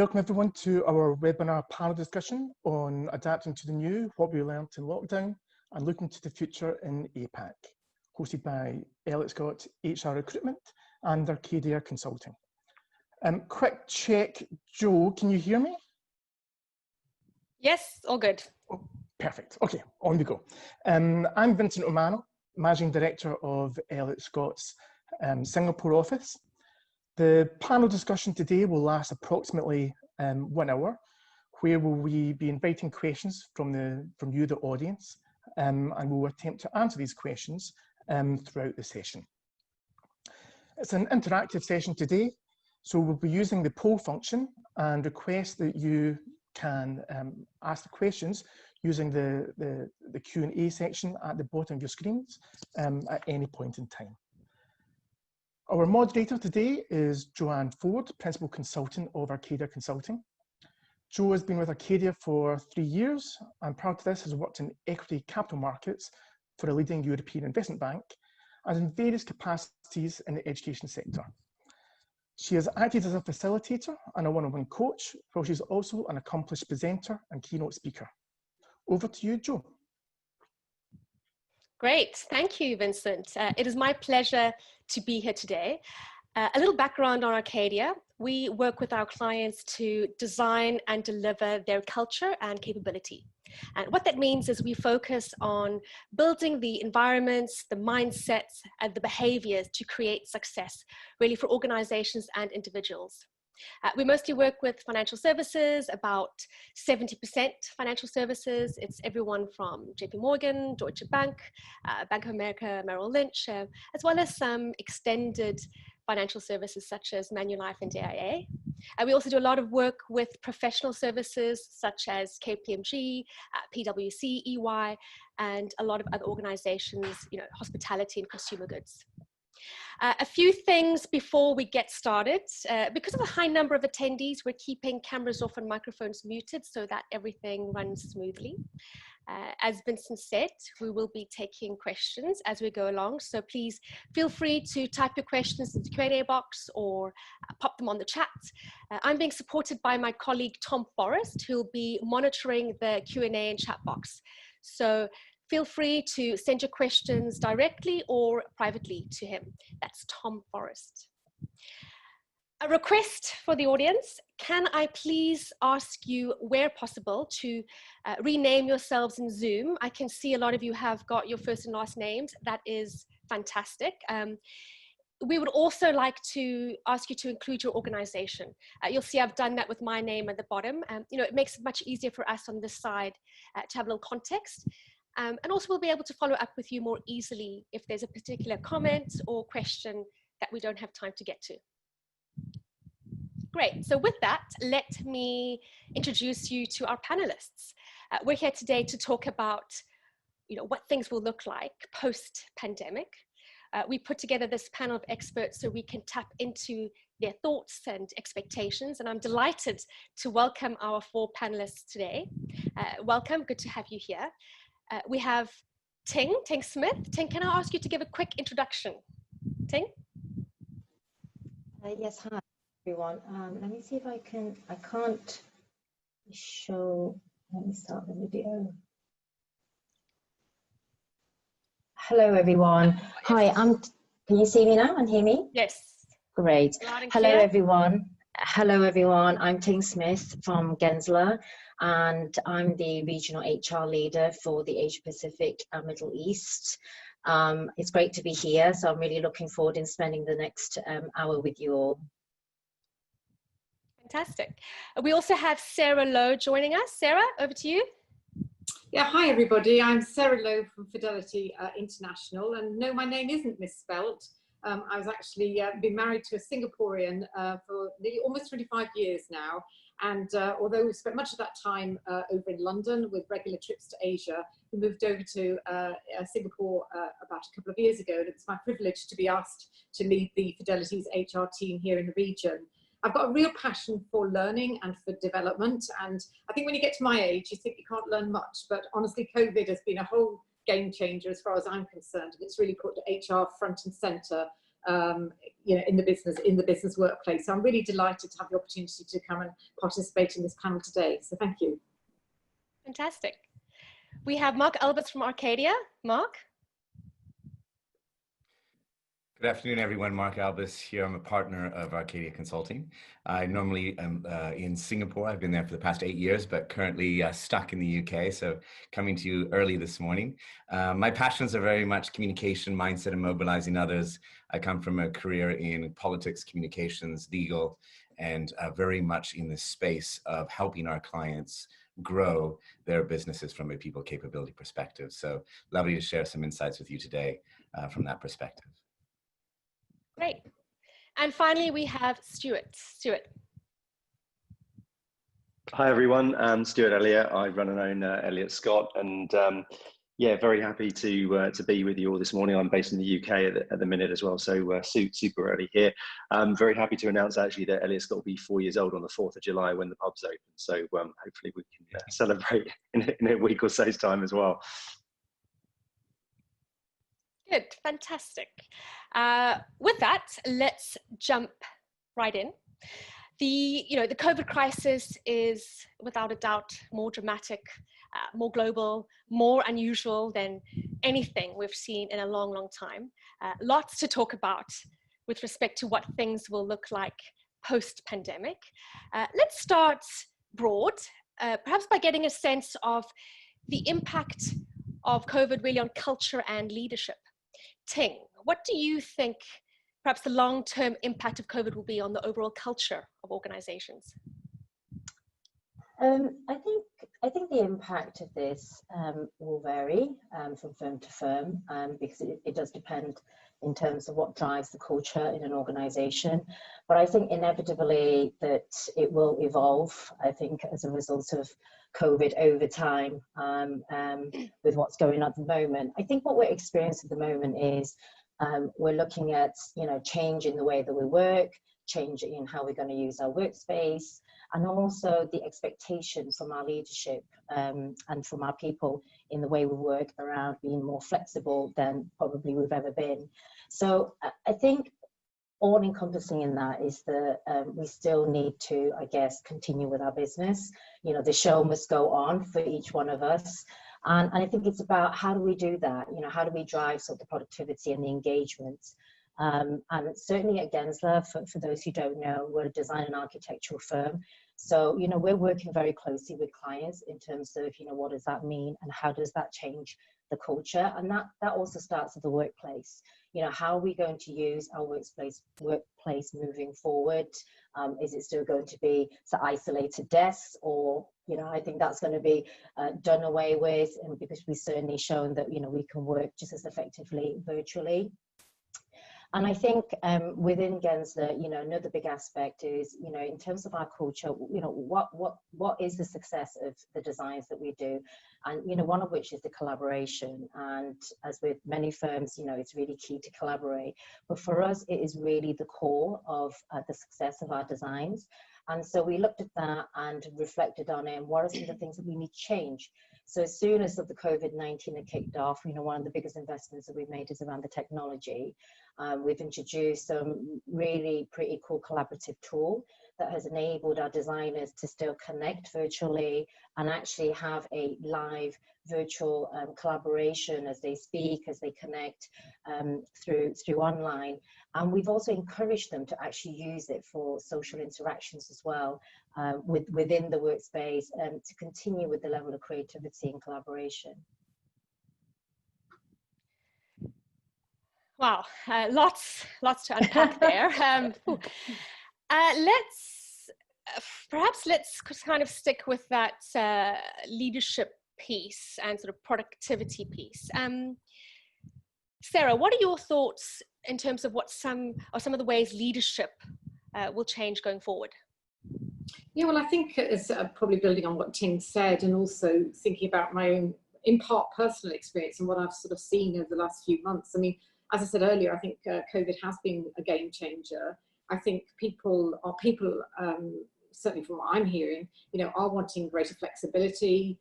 Welcome everyone to our webinar panel discussion on adapting to the new, what we learned in lockdown and looking to the future in APAC, hosted by Elliott Scott HR Recruitment and Arcadia Consulting. Quick check, Joe, can you hear me? Yes, all good. Oh, perfect, okay, on we go. I'm Vincent Romano, Managing Director of Elliott Scott's Singapore office. The panel discussion today will last approximately 1 hour, where we be inviting questions from you, the audience, and we'll attempt to answer these questions throughout the session. It's an interactive session today, so we'll be using the poll function and request that you can ask the questions using the Q&A section at the bottom of your screens at any point in time. Our moderator today is Joanne Ford, Principal Consultant of Arcadia Consulting. Jo has been with Arcadia for 3 years, and prior to this has worked in equity capital markets for a leading European investment bank and in various capacities in the education sector. She has acted as a facilitator and a one-on-one coach, while she's also an accomplished presenter and keynote speaker. Over to you, Jo. Great, thank you, Vincent. It is my pleasure to be here today. A little background on Arcadia. We work with our clients to design and deliver their culture and capability. And what that means is we focus on building the environments, the mindsets, and the behaviors to create success, really for organizations and individuals. We mostly work with financial services, about 70% financial services. It's everyone from JP Morgan, Deutsche Bank, Bank of America, Merrill Lynch, as well as some extended financial services such as Manulife and AIA. We also do a lot of work with professional services such as KPMG, PwC, EY, and a lot of other organizations, hospitality and consumer goods. A few things before we get started. Because of the high number of attendees, we're keeping cameras off and microphones muted so that everything runs smoothly. As Vincent said, we will be taking questions as we go along, so please feel free to type your questions in the Q&A box or pop them on the chat. I'm being supported by my colleague Tom Forrest, who will be monitoring the Q&A and chat box. So feel free to send your questions directly or privately to him. That's Tom Forrest. A request for the audience, can I please ask you, where possible, to rename yourselves in Zoom? I can see a lot of you have got your first and last names. That is fantastic. We would also like to ask you to include your organization. You'll see I've done that with my name at the bottom. It makes it much easier for us on this side to have a little context. And also we'll be able to follow up with you more easily if there's a particular comment or question that we don't have time to get to. Great, so with that, let me introduce you to our panelists. We're here today to talk about what things will look like post-pandemic. We put together this panel of experts so we can tap into their thoughts and expectations, and I'm delighted to welcome our 4 panelists today. Welcome, good to have you here. We have Ting Smith. Ting, can I ask you to give a quick introduction? Ting? Yes, hi everyone. Let me see if I can't show, let me start the video. Hello everyone. Hi, can you see me now and hear me? Yes. Great. Hello everyone. Hello everyone, I'm Ting Smith from Gensler, and I'm the regional HR leader for the Asia Pacific and Middle East. It's great to be here, so I'm really looking forward in spending the next hour with you all. Fantastic. We also have Sarah Lowe joining us. Sarah, over to you. Yeah, hi everybody. I'm Sarah Lowe from Fidelity International, and no, my name isn't misspelt. I was actually been married to a Singaporean for nearly almost 25 years now, and although we spent much of that time over in London with regular trips to Asia, we moved over to Singapore about a couple of years ago, and it's my privilege to be asked to lead the Fidelity's HR team here in the region. I've got a real passion for learning and for development, and I think when you get to my age, you think you can't learn much, but honestly, COVID has been a whole game changer as far as I'm concerned, and it's really put HR front and centre you know, in the business workplace. So I'm really delighted to have the opportunity to come and participate in this panel today. So thank you. Fantastic. We have Mark Albus from Arcadia. Mark? Good afternoon, everyone. Mark Albus here. I'm a partner of Arcadia Consulting. I normally am in Singapore. I've been there for the past 8 years, but currently stuck in the UK, so coming to you early this morning. My passions are very much communication, mindset, and mobilizing others. I come from a career in politics, communications, legal, and very much in the space of helping our clients grow their businesses from a people capability perspective. So lovely to share some insights with you today from that perspective. Great. And finally, we have Stuart. Stuart. Hi, everyone. I'm Stuart Elliott. I run and own Elliott Scott, and yeah, very happy to be with you all this morning. I'm based in the UK at the minute as well, so super early here. I'm very happy to announce actually that Elliott Scott will be 4 years old on the 4th of July when the pubs open. So hopefully we can celebrate in a week or so's time as well. Good, fantastic. With that, let's jump right in. The COVID crisis is without a doubt more dramatic, more global, more unusual than anything we've seen in a long, long time. Lots to talk about with respect to what things will look like post-pandemic. Let's start broad, perhaps by getting a sense of the impact of COVID really on culture and leadership. Ting, what do you think perhaps the long-term impact of COVID will be on the overall culture of organizations? I think the impact of this will vary from firm to firm because it does depend in terms of what drives the culture in an organization. But I think inevitably that it will evolve, I think, as a result of COVID over time with what's going on at the moment. I think what we're experiencing at the moment is we're looking at, change in the way that we work, change in how we're going to use our workspace, and also the expectation from our leadership and from our people in the way we work around being more flexible than probably we've ever been. So I think all encompassing in that is that we still need to, I guess, continue with our business. The show must go on for each one of us. And I think it's about how do we do that? How do we drive sort of the productivity and the engagement? And certainly at Gensler, for those who don't know, we're a design and architectural firm. So, we're working very closely with clients in terms of, what does that mean and how does that change the culture? And that also starts at the workplace. How are we going to use our workplace moving forward? Is it still going to be isolated desks, or I think that's going to be done away with, and because we've certainly shown that we can work just as effectively virtually. And I think within Gensler, another big aspect is, in terms of our culture, what is the success of the designs that we do? And, one of which is the collaboration. And as with many firms, it's really key to collaborate. But for us, it is really the core of the success of our designs. And so we looked at that and reflected on it, and what are some of the things that we need to change? So as soon as the COVID-19 had kicked off, one of the biggest investments that we've made is around the technology. We've introduced some really pretty cool collaborative tool that has enabled our designers to still connect virtually and actually have a live virtual collaboration as they speak, as they connect through online. And we've also encouraged them to actually use it for social interactions as well within the workspace to continue with the level of creativity and collaboration. Wow, lots to unpack there. Let's kind of stick with that leadership piece and sort of productivity piece. Sarah, what are your thoughts in terms of what some of the ways leadership will change going forward? Yeah, well, I think it's probably building on what Ting said, and also thinking about my own, in part, personal experience and what I've sort of seen over the last few months. I mean, as I said earlier, I think COVID has been a game changer. I think people, certainly from what I'm hearing, are wanting greater flexibility.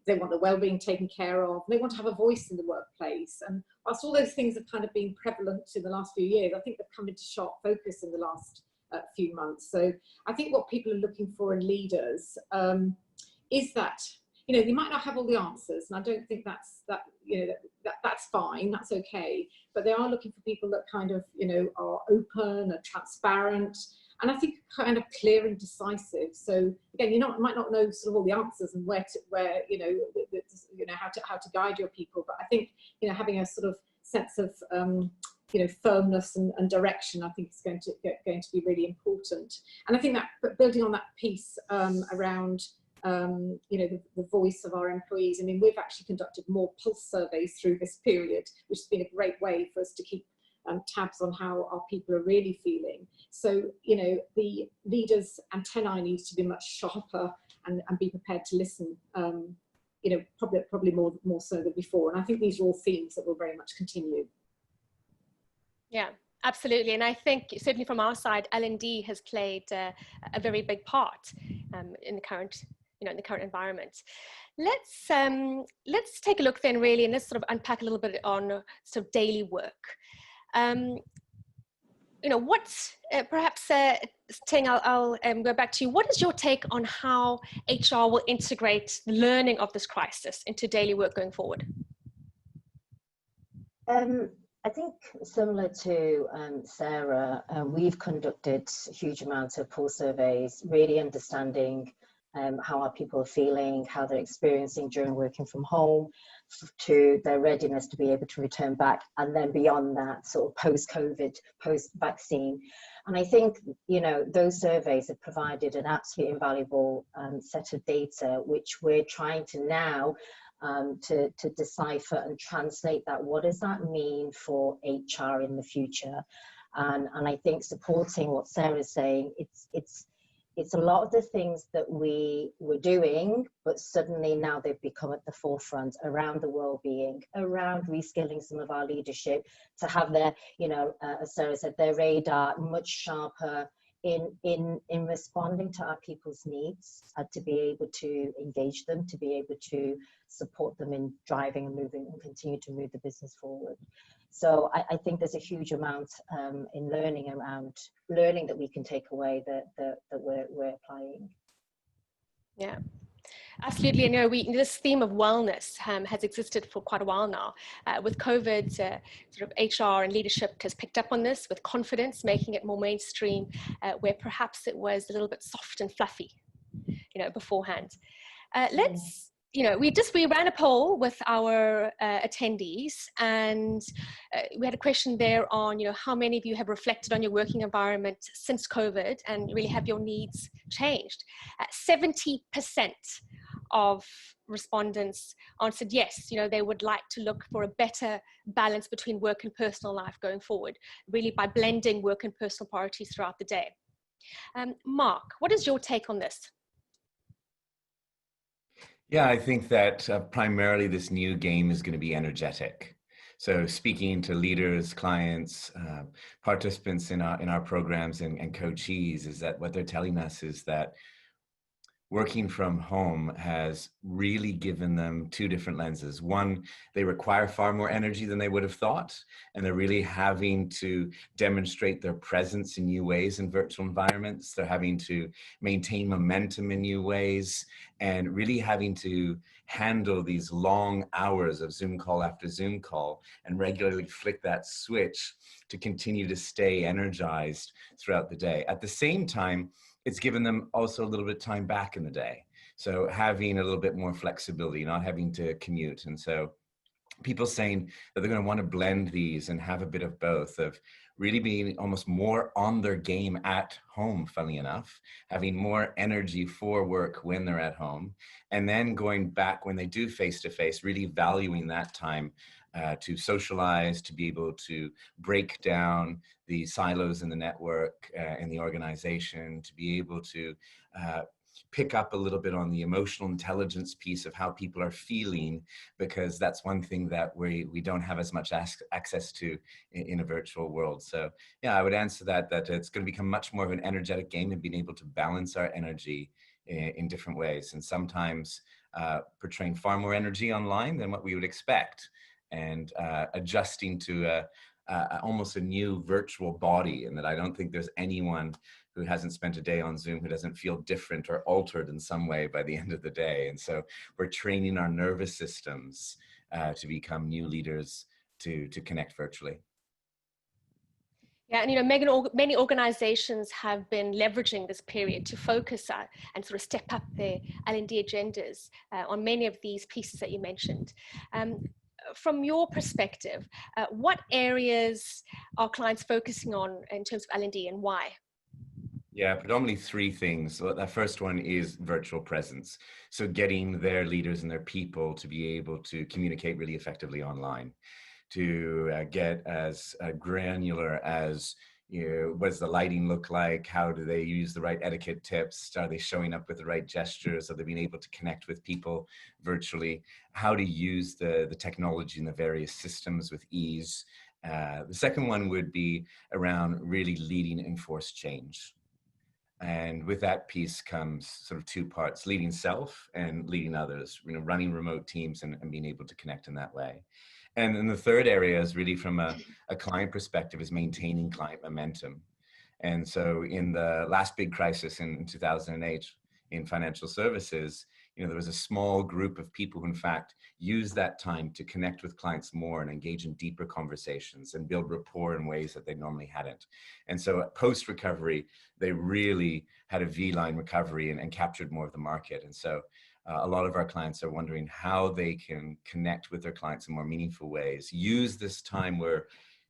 they want their well-being taken care of. They want to have a voice in the workplace. And whilst all those things have kind of been prevalent in the last few years, I think they've come into sharp focus in the last few months. So I think what people are looking for in leaders is that, you know, they might not have all the answers, and I don't think that's fine, that's okay, but they are looking for people that kind of, you know, are open, are transparent, and I think kind of clear and decisive. So again, you might not know sort of all the answers and where you know how to guide your people, but I think, you know, having a sort of sense of you know, firmness and direction, I think is going to be really important. And I think that building on that piece around you know, the voice of our employees. I mean, we've actually conducted more pulse surveys through this period, which has been a great way for us to keep tabs on how our people are really feeling. So, you know, the leaders' antennae needs to be much sharper and be prepared to listen, you know, probably more so than before. And I think these are all themes that will very much continue. Yeah, absolutely. And I think certainly from our side, L&D has played a very big part in the current, you know, in the current environment. Let's take a look then really, and let's sort of unpack a little bit on sort of daily work. You know, what's perhaps, Ting, I'll go back to you. What is your take on how HR will integrate the learning of this crisis into daily work going forward? I think similar to Sarah, we've conducted huge amounts of pulse surveys, really understanding how our people are feeling, how they're experiencing during working from home, to their readiness to be able to return back, and then beyond that, sort of post-COVID, post-vaccine. And I think, you know, those surveys have provided an absolutely invaluable set of data, which we're trying to now to decipher and translate that. What does that mean for HR in the future? And I think supporting what Sarah's saying, it's a lot of the things that we were doing, but suddenly now they've become at the forefront around the well-being, around reskilling some of our leadership to have their, you know, as Sarah said, their radar much sharper in responding to our people's needs, to be able to engage them, to be able to support them in driving and moving and continue to move the business forward. So I think there's a huge amount in learning that we can take away that we're applying. Yeah. Absolutely. You know, this theme of wellness has existed for quite a while now. With COVID, sort of HR and leadership has picked up on this with confidence, making it more mainstream, where perhaps it was a little bit soft and fluffy, you know, beforehand. You know, we ran a poll with our attendees, and we had a question there on, you know, how many of you have reflected on your working environment since COVID and really have your needs changed? 70% of respondents answered yes, you know, they would like to look for a better balance between work and personal life going forward, really by blending work and personal priorities throughout the day. Mark, what is your take on this? Yeah, I think that primarily this new game is going to be energetic. So speaking to leaders, clients, participants in our programs and coachees, is that what they're telling us is that working from home has really given them two different lenses. One, they require far more energy than they would have thought, and they're really having to demonstrate their presence in new ways in virtual environments. They're having to maintain momentum in new ways, and really having to handle these long hours of Zoom call after Zoom call and regularly flick that switch to continue to stay energized throughout the day. At the same time, it's given them also a little bit of time back in the day. So having a little bit more flexibility, not having to commute. And so people saying that they're going to want to blend these and have a bit of both, of really being almost more on their game at home, funnily enough, having more energy for work when they're at home, and then going back when they do face-to-face, really valuing that time to socialize, to be able to break down the silos in the network, in the organization, to be able to pick up a little bit on the emotional intelligence piece of how people are feeling, because that's one thing that we don't have as much access to in a virtual world. So yeah, I would answer that it's going to become much more of an energetic game, and being able to balance our energy in different ways, and sometimes portraying far more energy online than what we would expect, and adjusting to almost a new virtual body. And that I don't think there's anyone who hasn't spent a day on Zoom who doesn't feel different or altered in some way by the end of the day. And so we're training our nervous systems to become new leaders to connect virtually. Yeah, and Megan, many organizations have been leveraging this period to focus and sort of step up their L&D agendas on many of these pieces that you mentioned. From your perspective, what areas are clients focusing on in terms of L&D, and why? Yeah, predominantly three things. So the first one is virtual presence. So getting their leaders and their people to be able to communicate really effectively online, to get as granular as, what does the lighting look like? How do they use the right etiquette tips? Are they showing up with the right gestures? Are they being able to connect with people virtually? How to use the technology and the various systems with ease. The second one would be around really leading enforced change. And with that piece comes sort of two parts: leading self and leading others, running remote teams and being able to connect in that way. And then the third area is really from a client perspective, is maintaining client momentum. And so in the last big crisis in 2008 in financial services, there was a small group of people who in fact used that time to connect with clients more and engage in deeper conversations and build rapport in ways that they normally hadn't. And so post-recovery, they really had a V-line recovery and captured more of the market. And so a lot of our clients are wondering how they can connect with their clients in more meaningful ways, use this time where,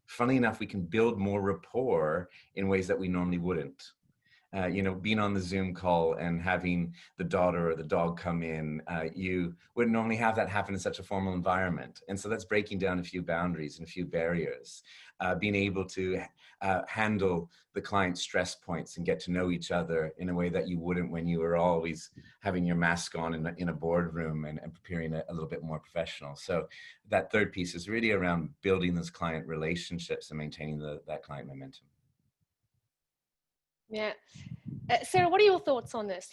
funnily enough, we can build more rapport in ways that we normally wouldn't. Being on the Zoom call and having the daughter or the dog come in, you wouldn't normally have that happen in such a formal environment. And so that's breaking down a few boundaries and a few barriers, being able to handle the client's stress points and get to know each other in a way that you wouldn't when you were always having your mask on in a boardroom and preparing a little bit more professional. So that third piece is really around building those client relationships and maintaining that client momentum. Yeah. Sarah, what are your thoughts on this?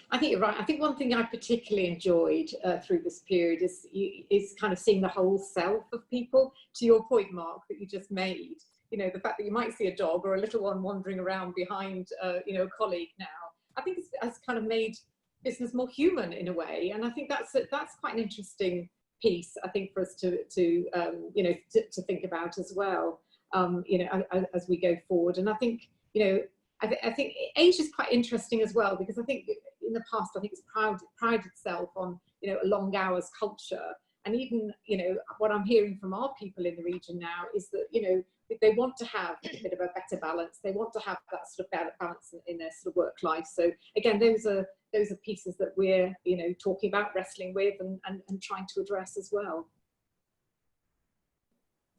I think you're right. I think one thing I particularly enjoyed through this period is kind of seeing the whole self of people. To your point, Mark, that you just made, the fact that you might see a dog or a little one wandering around behind, a colleague now, I think has kind of made business more human in a way. And I think that's quite an interesting piece, I think, for us to think about as well. As we go forward. And I think, I think age is quite interesting as well, because I think in the past, I think it's prided itself on, a long hours culture. And even, what I'm hearing from our people in the region now is that, they want to have a bit of a better balance. They want to have that sort of balance in their sort of work life. So again, those are pieces that we're, talking about, wrestling with and trying to address as well.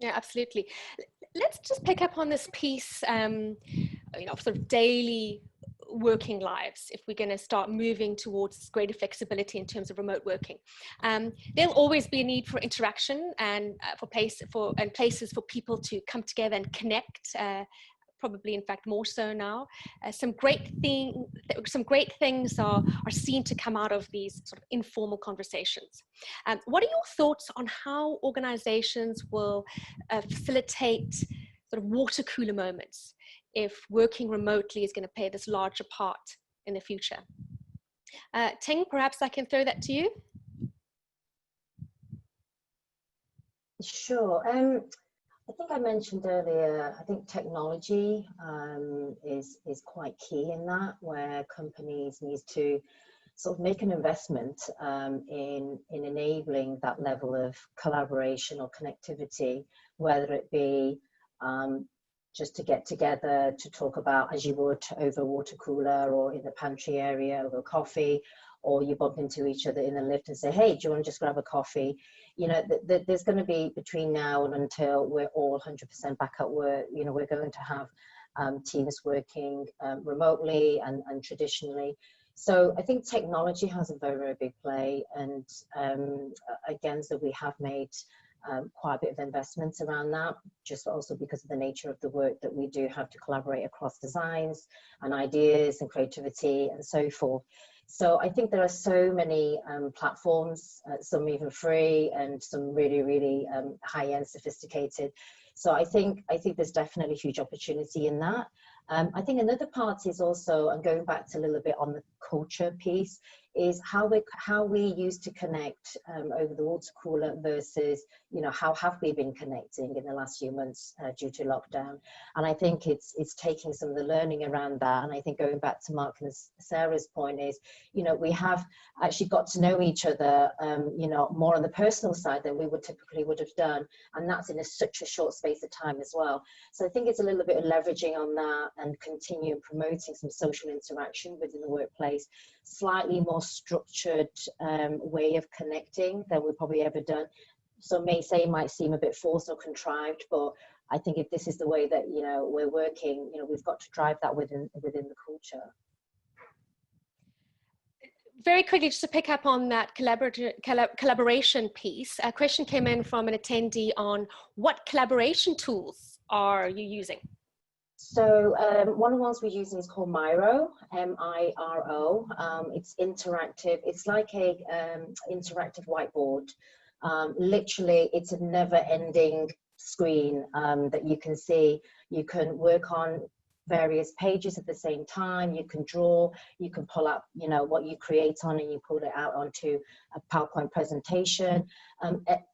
Yeah, absolutely. Let's just pick up on this piece, sort of daily working lives. If we're going to start moving towards greater flexibility in terms of remote working, there'll always be a need for interaction and places for people to come together and connect. Probably, in fact, more so now. Some great things are seen to come out of these sort of informal conversations. What are your thoughts on how organizations will facilitate sort of water cooler moments if working remotely is going to play this larger part in the future? Ting, perhaps I can throw that to you. Sure. I think I mentioned earlier, I think technology is quite key in that, where companies need to sort of make an investment in enabling that level of collaboration or connectivity, whether it be just to get together to talk about, as you would over a water cooler or in the pantry area over coffee, or you bump into each other in the lift and say, hey, do you want to just grab a coffee? There's going to be, between now and until we're all 100% back at work, we're going to have teams working remotely and traditionally. So I think technology has a very, very big play. And again, so we have made quite a bit of investment around that, just also because of the nature of the work that we do have to collaborate across designs and ideas and creativity and so forth. So I think there are so many platforms, some even free and some really, really high-end, sophisticated. So I think there's definitely huge opportunity in that. I think another part is also, and going back to a little bit on the culture piece, is how we used to connect over the water cooler versus, you know, how have we been connecting in the last few months due to lockdown. And I think it's taking some of the learning around that. And I think going back to Mark and Sarah's point is, you know, we have actually got to know each other, you know, more on the personal side than we would have done. And that's in such a short space of time as well. So I think it's a little bit of leveraging on that and continue promoting some social interaction within the workplace, slightly more structured way of connecting than we've probably ever done. So might seem a bit forced or contrived, but I think if this is the way that, you know, we're working, you know, we've got to drive that within the culture. Very quickly, just to pick up on that collaboration piece, a question came in from an attendee on what collaboration tools are you using? So one of the ones we're using is called Miro, M-I-R-O. It's interactive. It's like a interactive whiteboard. Literally, it's a never-ending screen that you can see. You can work on various pages at the same time. You can draw, you can pull up, you know, what you create on and you pull it out onto a PowerPoint presentation.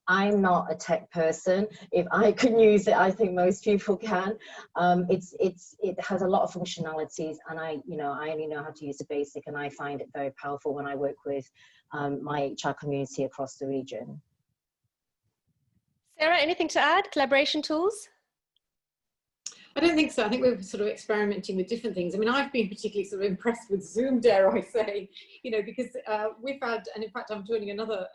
I'm not a tech person. If I can use it, I think most people can. It has a lot of functionalities, and I only know how to use the basic, and I find it very powerful when I work with my HR community across the region. Sarah, anything to add? Collaboration tools? I don't think so. I think we're sort of experimenting with different things. I mean, I've been particularly sort of impressed with Zoom, dare I say, you know, because we've had, and in fact, I'm joining another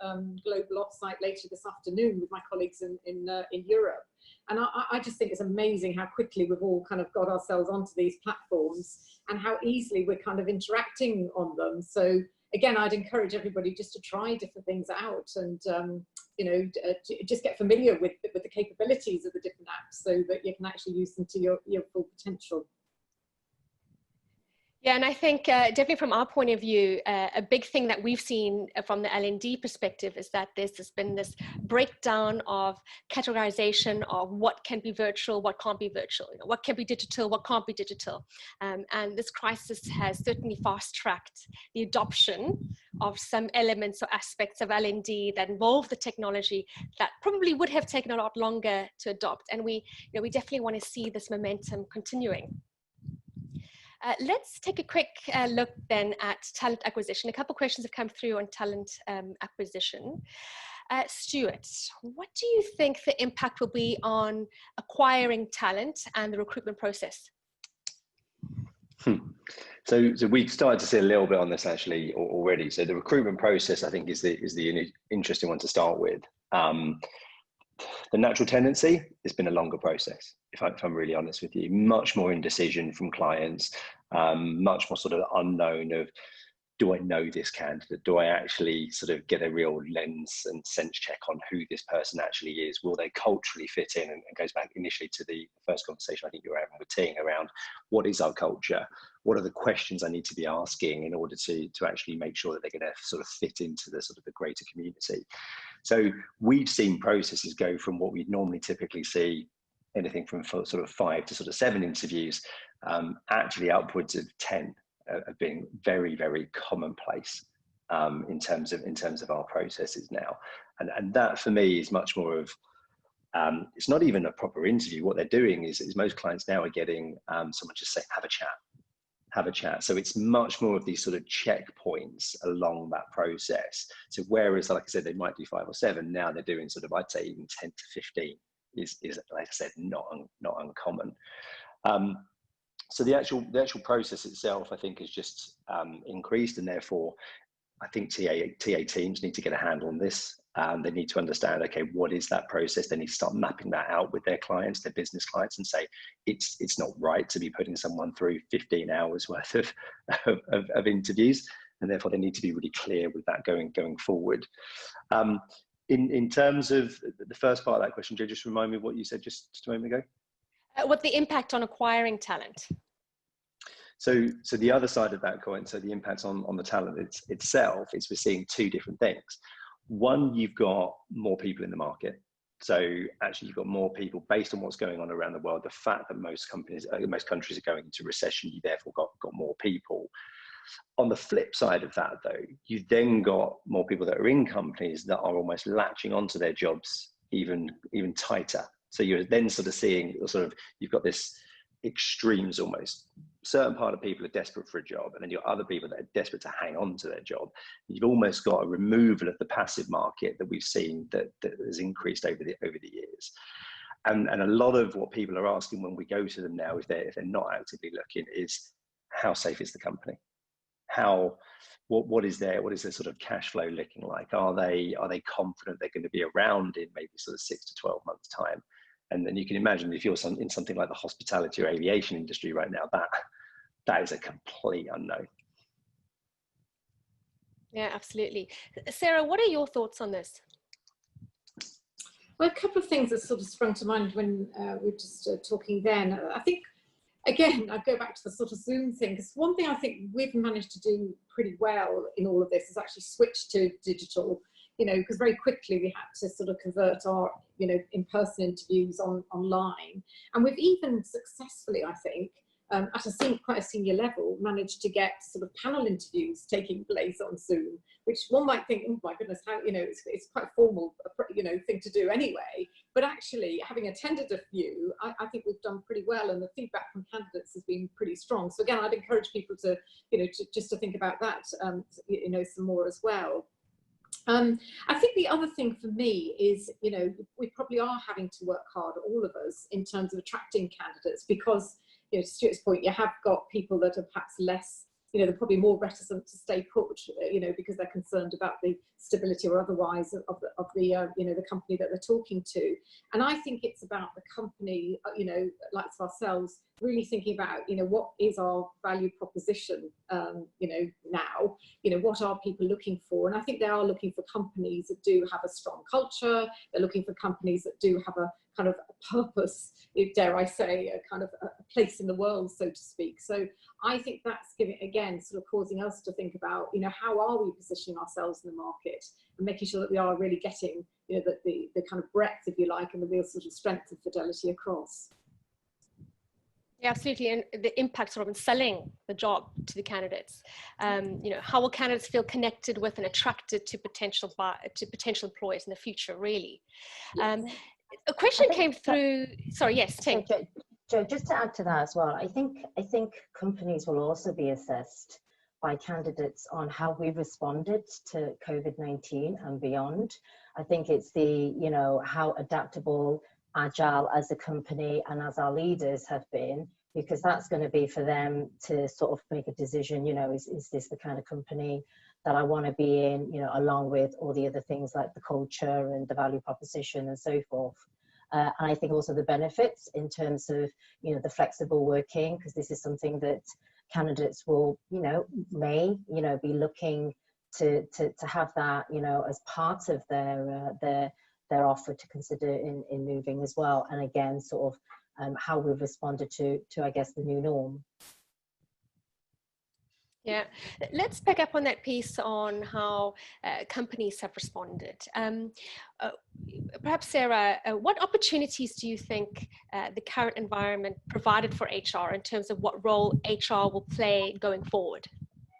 global offsite later this afternoon with my colleagues in Europe. And I just think it's amazing how quickly we've all kind of got ourselves onto these platforms and how easily we're kind of interacting on them. So again, I'd encourage everybody just to try different things out and, you know, just get familiar with the capabilities of the different apps so that you can actually use them to your full potential. Yeah, and I think definitely from our point of view, a big thing that we've seen from the L&D perspective is that there's been this breakdown of categorization of what can be virtual, what can't be virtual, you know, what can be digital, what can't be digital. And this crisis has certainly fast-tracked the adoption of some elements or aspects of L&D that involve the technology that probably would have taken a lot longer to adopt. And we definitely want to see this momentum continuing. Let's take a quick look then at talent acquisition. A couple of questions have come through on talent acquisition. Stuart, what do you think the impact will be on acquiring talent and the recruitment process? So we've started to see a little bit on this actually already. So the recruitment process, I think, is the interesting one to start with. The natural tendency, it's been a longer process, if I'm really honest with you. Much more indecision from clients, much more sort of unknown of, do I know this candidate? Do I actually sort of get a real lens and sense check on who this person actually is? Will they culturally fit in? And it goes back initially to the first conversation I think you were having with Ting around what is our culture? What are the questions I need to be asking in order to actually make sure that they're going to sort of fit into the sort of the greater community? So we've seen processes go from what we'd normally typically see, anything from sort of 5 to sort of 7 interviews, actually upwards of 10 being very, very commonplace in terms of our processes now. And that for me is much more of, it's not even a proper interview. What they're doing is most clients now are getting someone just say, have a chat. So it's much more of these sort of checkpoints along that process. So whereas, like I said, they might do 5 or 7, now they're doing sort of, I'd say even 10 to 15 is like I said, not uncommon. So the actual process itself, I think, has just increased, and therefore I think TA teams need to get a handle on this. They need to understand, okay, what is that process? They need to start mapping that out with their clients, their business clients, and say it's not right to be putting someone through 15 hours worth of interviews, and therefore they need to be really clear with that going forward. In terms of the first part of that question, Joe, just remind me what you said just a moment ago. What the impact on acquiring talent? So the other side of that coin, so the impact on the talent itself, is we're seeing two different things. One, you've got more people in the market. So actually, you've got more people based on what's going on around the world. The fact that most countries are going into recession, you therefore got more people. On the flip side of that, though, you've then got more people that are in companies that are almost latching onto their jobs even tighter. So you're then sort of seeing you've got this extremes almost. Certain part of people are desperate for a job, and then you've got other people that are desperate to hang on to their job. You've almost got a removal of the passive market that we've seen that has increased over the years. And a lot of what people are asking when we go to them now, if they're not actively looking, is how safe is the company? What is their sort of cash flow looking like? Are they confident they're going to be around in maybe sort of 6 to 12 months time? And then you can imagine if you're in something like the hospitality or aviation industry right now, that is a complete unknown. Yeah, absolutely. Sarah, what are your thoughts on this? Well, a couple of things that sort of sprung to mind when we were just talking then. I think, again, I'd go back to the sort of Zoom thing, because one thing I think we've managed to do pretty well in all of this is actually switch to digital, because very quickly we had to sort of convert our, in-person interviews online. And we've even successfully, I think, at quite a senior level, managed to get sort of panel interviews taking place on Zoom, which one might think, oh my goodness, how, it's quite a formal, thing to do anyway. But actually, having attended a few, I think we've done pretty well, and the feedback from candidates has been pretty strong. So again, I'd encourage people to, just to think about that, some more as well. I think the other thing for me is, we probably are having to work hard, all of us, in terms of attracting candidates, because, to Stuart's point, you have got people that are perhaps less, they're probably more reticent to stay put, because they're concerned about the stability or otherwise of the company that they're talking to. And I think it's about the company, like ourselves, really thinking about, what is our value proposition, now, what are people looking for? And I think they are looking for companies that do have a strong culture. They're looking for companies that do have a kind of a purpose, dare I say, a kind of a place in the world, so to speak. So I think that's sort of causing us to think about, how are we positioning ourselves in the market, and making sure that we are really getting, the kind of breadth, if you like, and the real sort of strength of Fidelity across. Yeah, absolutely, and the impact sort of in selling the job to the candidates. How will candidates feel connected with and attracted to potential employers in the future? Really, a question came through. Sorry, yes, Ting. Joe, just to add to that as well, I think companies will also be assessed by candidates on how we've responded to COVID-19 and beyond. I think it's how adaptable, agile as a company and as our leaders have been, because that's going to be for them to sort of make a decision, is this the kind of company that I want to be in, along with all the other things like the culture and the value proposition and so forth. And I think also the benefits in terms of, the flexible working, because this is something that candidates will, may, be looking to have that, as part of their offer to consider in moving as well. And again, sort of how we've responded to, I guess, the new norm. Yeah, let's pick up on that piece on how companies have responded. Perhaps, Sarah, what opportunities do you think the current environment provided for HR in terms of what role HR will play going forward?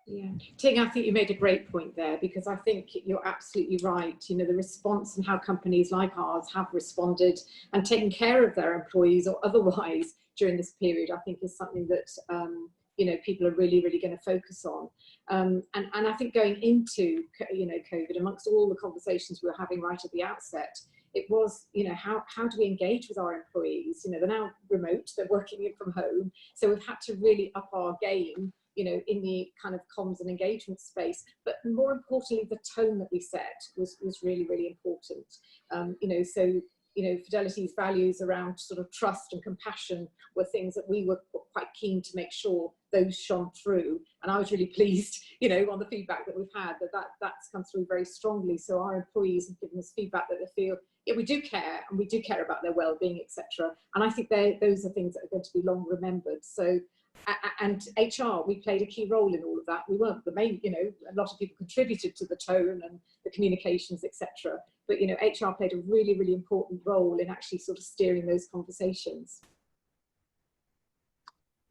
Yeah, Ting, I think you made a great point there, because I think you're absolutely right. The response and how companies like ours have responded and taken care of their employees or otherwise during this period, I think is something that people are really, really going to focus on. And I think going into, COVID, amongst all the conversations we were having right at the outset, it was, how do we engage with our employees? They're now remote, they're working from home. So we've had to really up our game, in the kind of comms and engagement space. But more importantly, the tone that we set was really, really important. Fidelity's values around sort of trust and compassion were things that we were quite keen to make sure those shone through. And I was really pleased, you know, on the feedback that we've had, that's come through very strongly. So our employees have given us feedback that they feel, yeah, we do care, and we do care about their well-being, etc. And I think those are things that are going to be long remembered. So, and HR, we played a key role in all of that. We weren't the main, you know, a lot of people contributed to the tone and the communications, etc. But, you know, HR played a really, really important role in actually sort of steering those conversations.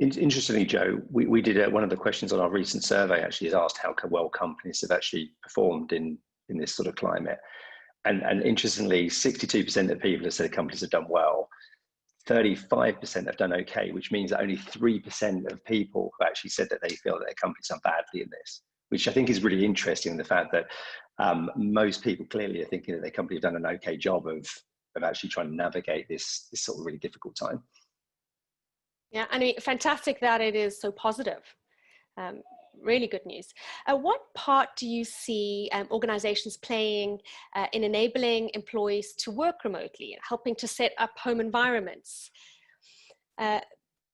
Interestingly, Joe, we did one of the questions on our recent survey actually is asked how well companies have actually performed in this sort of climate. And interestingly, 62% of people have said companies have done well. 35% have done okay, which means that only 3% of people have actually said that they feel that their company's done badly in this, which I think is really interesting. The fact that most people clearly are thinking that their company have done an okay job of actually trying to navigate this sort of really difficult time. Yeah, I mean, fantastic that it is so positive. Really good news. What part do you see organizations playing in enabling employees to work remotely and helping to set up home environments?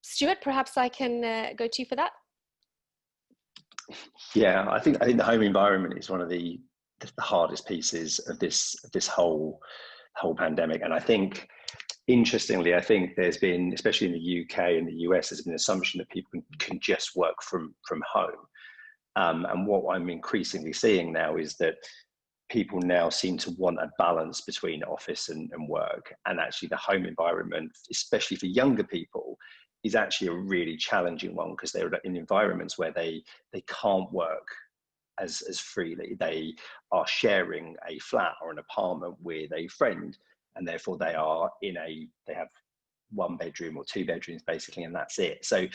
Stuart, perhaps I can go to you for that. Yeah, I think the home environment is one of the hardest pieces of this whole pandemic. And I think, interestingly, I think there's been, especially in the UK and the US, there's been an assumption that people can just work from home. And what I'm increasingly seeing now is that people now seem to want a balance between office and work. And actually the home environment, especially for younger people, is actually a really challenging one, because they're in environments where they can't work as freely. They are sharing a flat or an apartment with a friend, and therefore they have 1 bedroom or 2 bedrooms basically, and that's it. So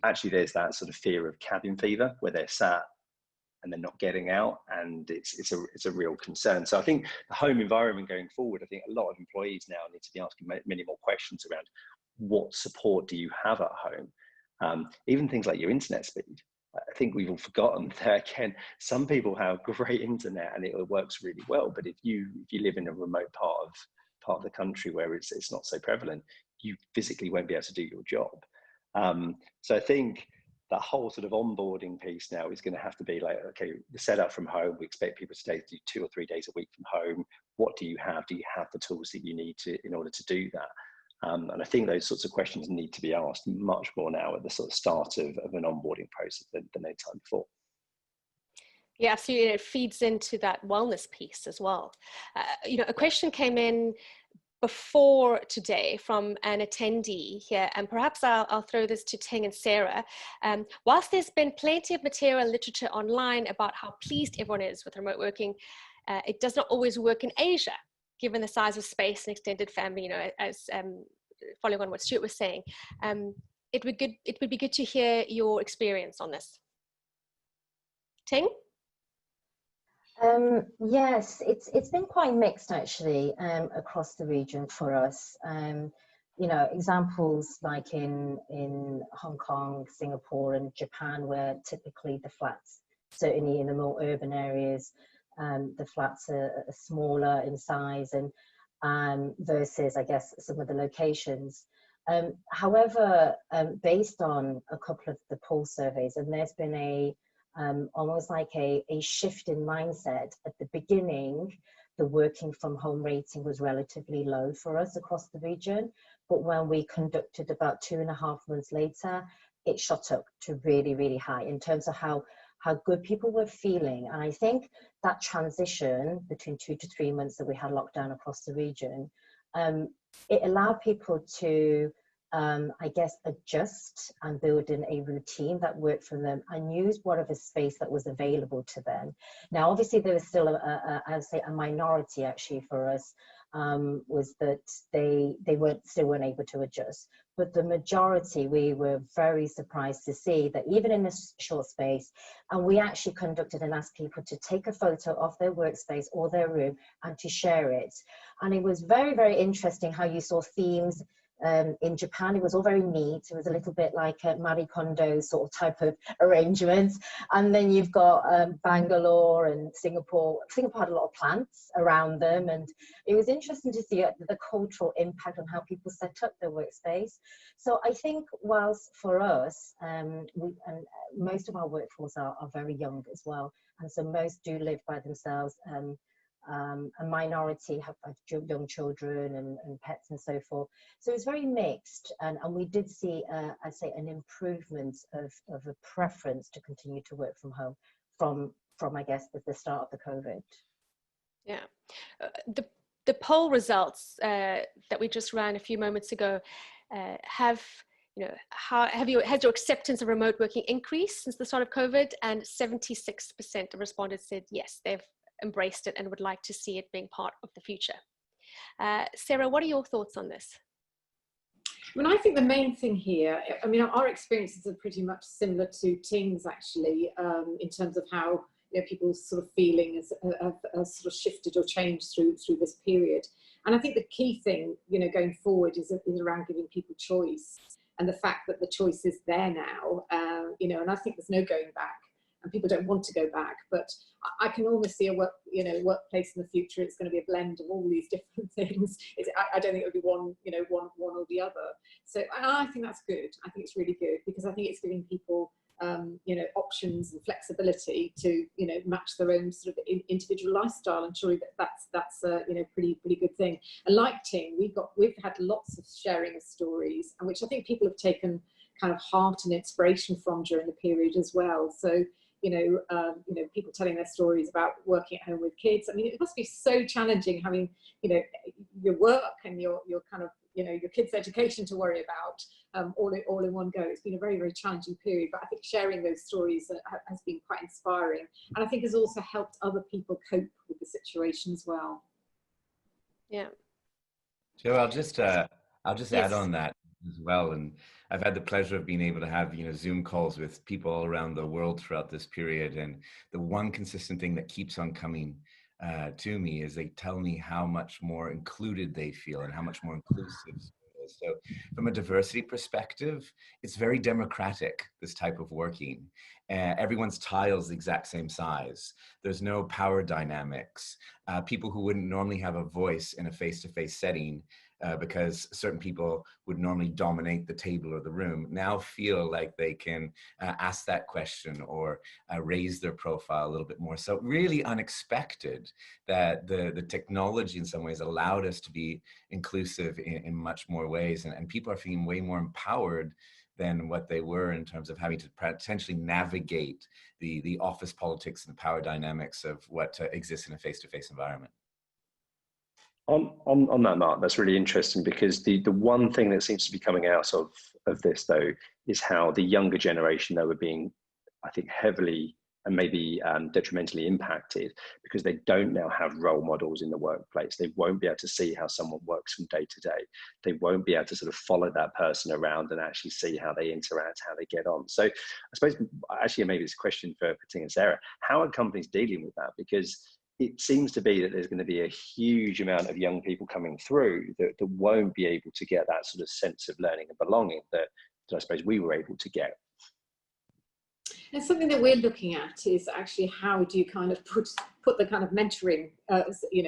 actually there's that sort of fear of cabin fever, where they're sat and they're not getting out, and it's a real concern. So I think the home environment going forward, I think a lot of employees now need to be asking many more questions around what support do you have at home, even things like your internet speed. I think we've all forgotten that, again, some people have great internet and it works really well, but if you live in a remote part of the country where it's not so prevalent, you physically won't be able to do your job. So I think that whole sort of onboarding piece now is going to have to be like, okay, the setup from home, we expect people to do 2 or 3 days a week from home. What do you have? Do you have the tools that you need in order to do that? And I think those sorts of questions need to be asked much more now at the sort of start of an onboarding process than any time before. Yeah, absolutely. It feeds into that wellness piece as well. You know, a question came in before today from an attendee here, and perhaps I'll throw this to Ting and Sarah. Whilst there's been plenty of material literature online about how pleased everyone is with remote working, it does not always work in Asia, given the size of space and extended family, you know, as following on what Stuart was saying. It would be good to hear your experience on this. Ting? Yes, it's been quite mixed actually across the region for us. You know, examples like in Hong Kong, Singapore and Japan, where typically the flats, certainly in the more urban areas, the flats are smaller in size and versus, I guess, some of the locations. However, based on a couple of the poll surveys, and there's been almost like a shift in mindset. At the beginning, the working from home rating was relatively low for us across the region, but when we conducted about 2.5 months later, it shot up to really, really high in terms of how good people were feeling. And I think that transition between 2 to 3 months that we had lockdown across the region, it allowed people to I guess, adjust and build in a routine that worked for them and use whatever space that was available to them. Now, obviously, there was still, I would say, a minority actually for us, was that they still weren't able to adjust. But the majority, we were very surprised to see that even in this short space, and we actually conducted and asked people to take a photo of their workspace or their room and to share it. And it was very, very interesting how you saw themes In Japan, it was all very neat. It was a little bit like a Marie Kondo sort of type of arrangements. And then you've got Bangalore and Singapore. Singapore had a lot of plants around them. And it was interesting to see the cultural impact on how people set up their workspace. So I think whilst for us, most of our workforce are very young as well. And so most do live by themselves. A minority have young children and pets and so forth. So it's very mixed, and we did see, I'd say, an improvement of a preference to continue to work from home from I guess, the start of the COVID. Yeah, the poll results that we just ran a few moments ago has your acceptance of remote working increased since the start of COVID? And 76% of respondents said yes, they've embraced it and would like to see it being part of the future. Sarah, what are your thoughts on this? I mean, I think the main thing here, I mean, our experiences are pretty much similar to Ting's actually, in terms of how people's sort of feeling has sort of shifted or changed through this period. And I think the key thing, going forward is around giving people choice, and the fact that the choice is there now, and I think there's no going back. And people don't want to go back, but I can almost see a workplace in the future. It's going to be a blend of all these different things. I don't think it would be one or the other. So I think that's good. I think it's really good, because I think it's giving people options and flexibility to match their own sort of individual lifestyle. And surely that's a pretty good thing. And like Ting, we've had lots of sharing of stories, and which I think people have taken kind of heart and inspiration from during the period as well. So people telling their stories about working at home with kids. I mean, it must be so challenging having, your work and your kind of, your kids' education to worry about all in one go. It's been a very, very challenging period, but I think sharing those stories has been quite inspiring, and I think has also helped other people cope with the situation as well. Yeah. Joe, I'll just Yes. add on that as well. And I've had the pleasure of being able to have, Zoom calls with people all around the world throughout this period. And the one consistent thing that keeps on coming to me is they tell me how much more included they feel and how much more inclusive. So from a diversity perspective, it's very democratic, this type of working. Everyone's tile's the exact same size. There's no power dynamics. People who wouldn't normally have a voice in a face-to-face setting because certain people would normally dominate the table or the room, now feel like they can ask that question or raise their profile a little bit more. So really unexpected that the technology in some ways allowed us to be inclusive in much more ways. And people are feeling way more empowered than what they were in terms of having to potentially navigate the office politics and the power dynamics of what exists in a face-to-face environment. On that, Mark, that's really interesting, because the one thing that seems to be coming out of this, though, is how the younger generation, though, are being, I think, heavily and maybe detrimentally impacted, because they don't now have role models in the workplace. They won't be able to see how someone works from day to day. They won't be able to sort of follow that person around and actually see how they interact, how they get on. So I suppose, actually, maybe it's a question for Ting and Sarah. How are companies dealing with that? Because it seems to be that there's going to be a huge amount of young people coming through that won't be able to get that sort of sense of learning and belonging that I suppose we were able to get. And something that we're looking at is actually how do you kind of put the kind of mentoring,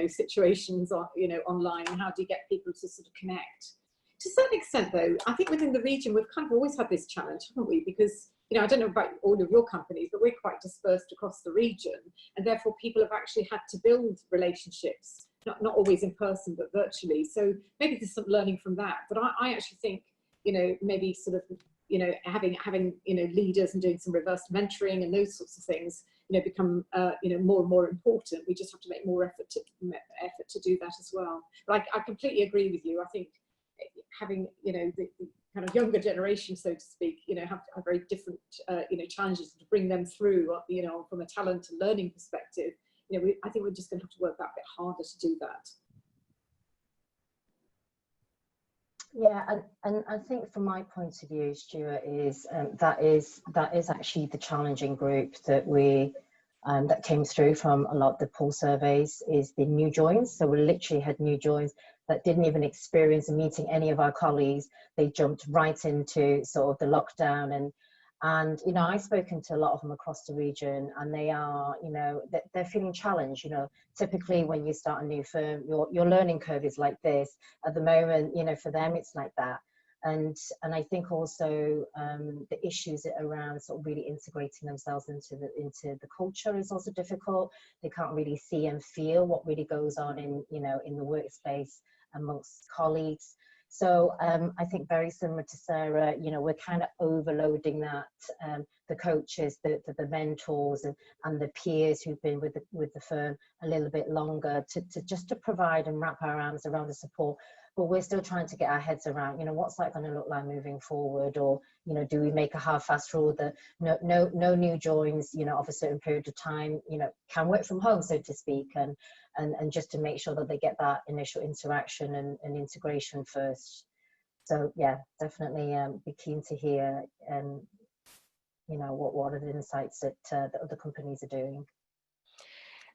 situations on, online, and how do you get people to sort of connect? To a certain extent, though, I think within the region we've kind of always had this challenge, haven't we? Because I don't know about all of your companies, but we're quite dispersed across the region, and therefore people have actually had to build relationships, not always in person, but virtually. So maybe there's some learning from that. But I actually think, maybe sort of, having leaders and doing some reverse mentoring and those sorts of things, become more and more important. We just have to make more effort to do that as well. But I completely agree with you. I think having the kind of younger generation, so to speak, have very different challenges to bring them through, from a talent and learning perspective. I think we're just going to have to work that bit harder to do that. Yeah, and I think from my point of view, Stuart, is that is actually the challenging group that that came through from a lot of the poll surveys, is the new joins. So we literally had new joins that didn't even experience meeting any of our colleagues. They jumped right into sort of the lockdown, and you know, I've spoken to a lot of them across the region, and they are, you know, they're feeling challenged. You know, typically when you start a new firm, your learning curve is like this. At the moment, you know, for them it's like that. And I think also the issues around sort of really integrating themselves into the culture is also difficult. They can't really see and feel what really goes on in, you know, in the workspace amongst colleagues. So I think very similar to Sarah, you know, we're kind of overloading that, the coaches, the mentors and the peers who've been with the firm a little bit longer to just to provide and wrap our arms around the support. But we're still trying to get our heads around, you know, what's that going to look like moving forward? Or, you know, do we make a hard fast rule that no new joins, you know, of a certain period of time, you know, can work from home, so to speak, and just to make sure that they get that initial interaction and integration first. So yeah, definitely be keen to hear, you know, what are the insights that other companies are doing.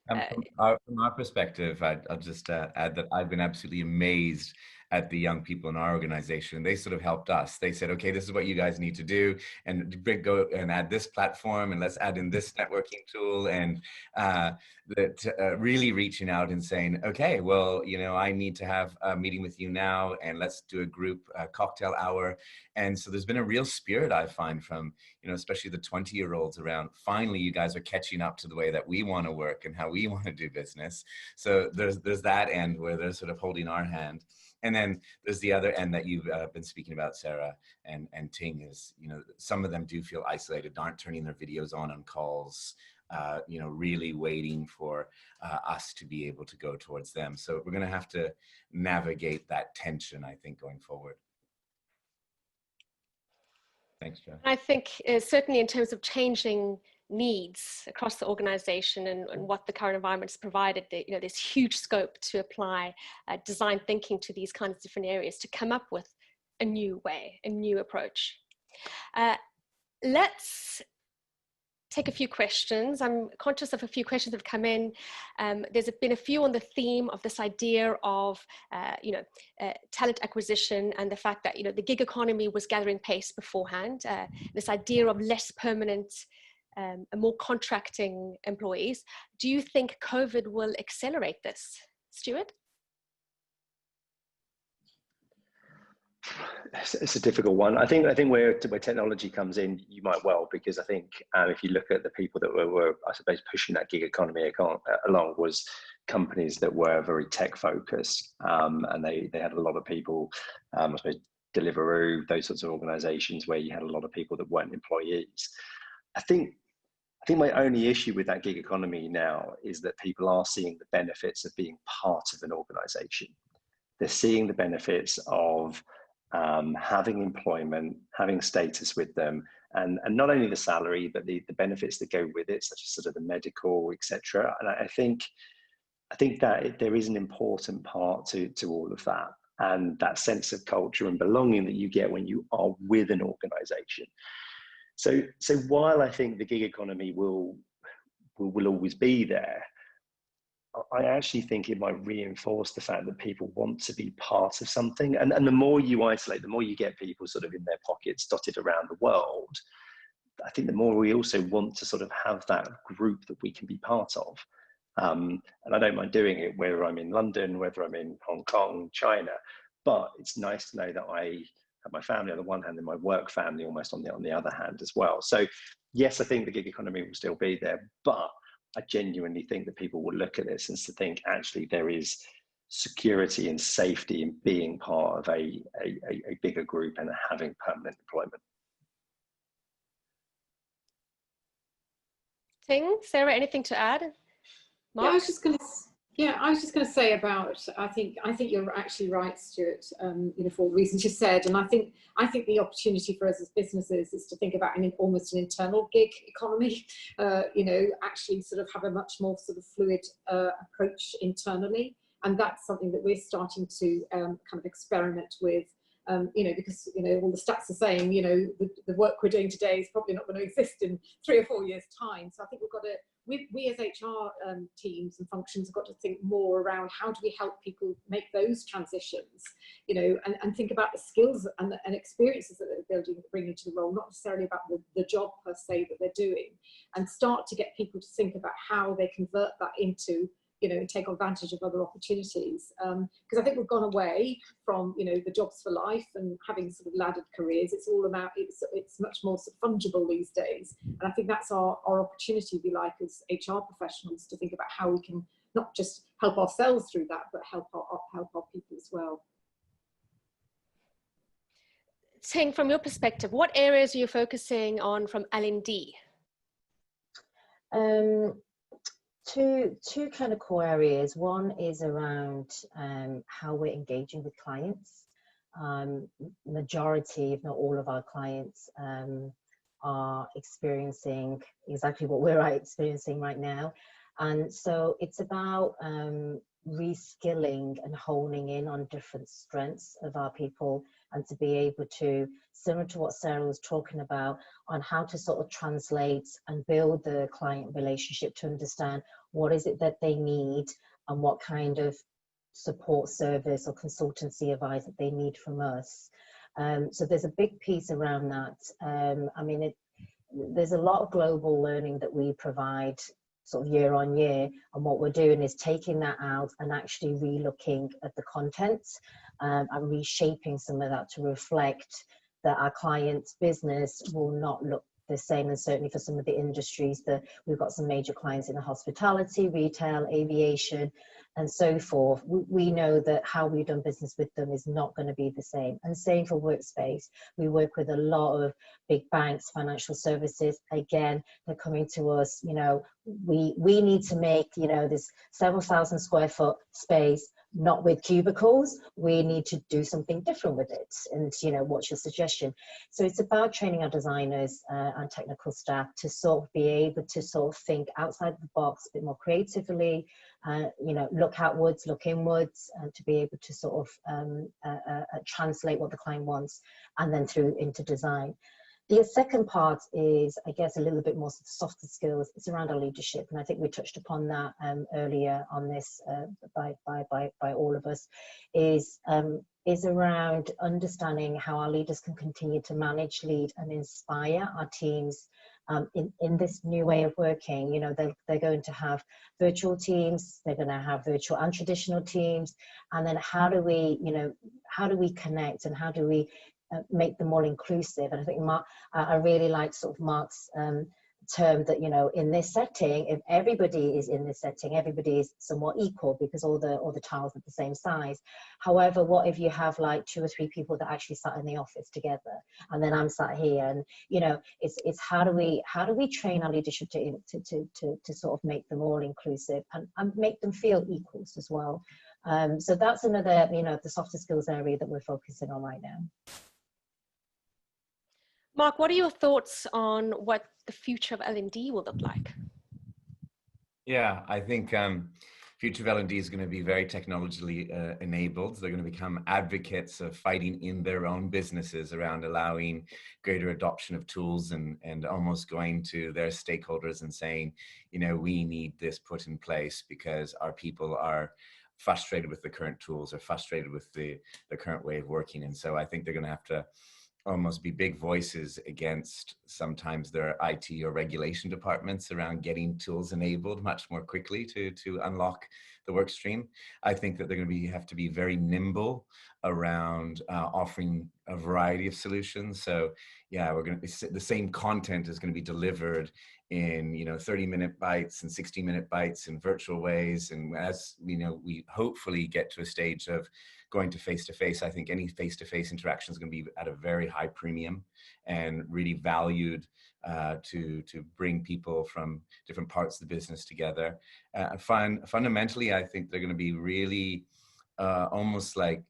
From our perspective, I'll just add that I've been absolutely amazed at the young people in our organization. They sort of helped us. They said, okay, this is what you guys need to do, and go and add this platform, and let's add in this networking tool, and really reaching out and saying, okay, well, you know, I need to have a meeting with you now, and let's do a group cocktail hour. And so there's been a real spirit, I find, from, you know, especially the 20-year-olds around, finally, you guys are catching up to the way that we want to work and how we want to do business. So there's that end where they're sort of holding our hand. And then there's the other end that you've been speaking about, Sarah and Ting, is, you know, some of them do feel isolated, aren't turning their videos on calls, you know, really waiting for us to be able to go towards them. So we're going to have to navigate that tension, I think, going forward. Thanks, Jeff. I think certainly in terms of changing needs across the organization and what the current environment has provided, you know, there's huge scope to apply design thinking to these kinds of different areas to come up with a new way, a new approach. Let's take a few questions. I'm conscious of a few questions that have come in. There's been a few on the theme of this idea of, you know, talent acquisition, and the fact that, you know, the gig economy was gathering pace beforehand. This idea of less permanent and more contracting employees. Do you think COVID will accelerate this, Stuart? It's a difficult one. I think where technology comes in, you might well, because I think if you look at the people that were I suppose pushing that gig economy along, was companies that were very tech focused, and they had a lot of people, I suppose Deliveroo, those sorts of organizations where you had a lot of people that weren't employees. I think my only issue with that gig economy now is that people are seeing the benefits of being part of an organization. They're seeing the benefits of having employment, having status with them, and not only the salary, but the benefits that go with it, such as sort of the medical, etc. And I think that there is an important part to all of that, and that sense of culture and belonging that you get when you are with an organization. So while I think the gig economy will always be there, I actually think it might reinforce the fact that people want to be part of something. And the more you isolate, the more you get people sort of in their pockets dotted around the world, I think the more we also want to sort of have that group that we can be part of. And I don't mind doing it, whether I'm in London, whether I'm in Hong Kong, China, but it's nice to know that I have my family on the one hand and my work family almost on the other hand as well. So yes, I think the gig economy will still be there, but I genuinely think that people will look at this and to think, actually, there is security and safety in being part of a bigger group and having permanent employment. Ting, Sarah, anything to add? Mark? Yeah, I was just going to say about, I think you're actually right, Stuart, you know, for all the reasons you said. And I think the opportunity for us as businesses is to think about almost an internal gig economy, you know, actually sort of have a much more sort of fluid approach internally. And that's something that we're starting to kind of experiment with you know, because, you know, all the stats are saying, you know, the work we're doing today is probably not going to exist in 3 or 4 years' time. So I think we've got to, we as HR teams and functions have got to think more around how do we help people make those transitions, you know, and think about the skills and experiences that they're building, bringing to the role, not necessarily about the job per se that they're doing, and start to get people to think about how they convert that into, you know, and take advantage of other opportunities. Because I think we've gone away from, you know, the jobs for life and having sort of laddered careers. It's all about, it's much more sort of fungible these days. And I think that's our opportunity, if you like, as HR professionals, to think about how we can not just help ourselves through that, but help our people as well. Ting, from your perspective, what areas are you focusing on from L&D? Two kind of core areas. One is around how we're engaging with clients. Majority, if not all of our clients, are experiencing exactly what we're experiencing right now. And so it's about reskilling and honing in on different strengths of our people, and to be able to, similar to what Sarah was talking about, on how to sort of translate and build the client relationship to understand what is it that they need and what kind of support service or consultancy advice that they need from us. So there's a big piece around that. I mean, there's a lot of global learning that we provide sort of year on year, and what we're doing is taking that out and actually re-looking at the content and reshaping some of that to reflect that our clients' business will not look the same. And certainly for some of the industries, that we've got some major clients in the hospitality, retail, aviation, and so forth. We know that how we've done business with them is not going to be the same. And same for workspace. We work with a lot of big banks, financial services. Again, they're coming to us, you know, we need to make, you know, this several thousand square foot space, not with cubicles. We need to do something different with it. And, you know, what's your suggestion? So it's about training our designers and technical staff to sort of be able to sort of think outside the box a bit more creatively, you know, look outwards, look inwards, and to be able to sort of translate what the client wants and then through into design. The second part is, I guess, a little bit more softer skills. It's around our leadership, and I think we touched upon that earlier on this by all of us. Is around understanding how our leaders can continue to manage, lead, and inspire our teams in this new way of working. You know, they're going to have virtual teams, they're going to have virtual and traditional teams, and then how do we, you know, how do we connect and how do we make them more inclusive? And I think I really like sort of Mark's term that, you know, in this setting, if everybody is in this setting, everybody is somewhat equal because all the tiles are the same size. However, what if you have like 2 or 3 people that actually sat in the office together, and then I'm sat here, and, you know, it's how do we train our leadership to sort of make them all inclusive and make them feel equals as well. So that's another, you know, the softer skills area that we're focusing on right now. Mark, what are your thoughts on what the future of L&D will look like? Yeah, I think future of L&D is going to be very technologically enabled. They're going to become advocates of fighting in their own businesses around allowing greater adoption of tools and almost going to their stakeholders and saying, you know, we need this put in place because our people are frustrated with the current tools or frustrated with the current way of working. And so I think they're going to have to almost be big voices against sometimes their IT or regulation departments around getting tools enabled much more quickly to unlock the work stream. I think that they're going to have to be very nimble around offering a variety of solutions. So yeah, the same content is going to be delivered in, you know, 30-minute bites and 60-minute bites in virtual ways. And as you know, we hopefully get to a stage of going to face-to-face, I think any face-to-face interaction is going to be at a very high premium and really valued to bring people from different parts of the business together. Fundamentally, I think they're going to be really almost like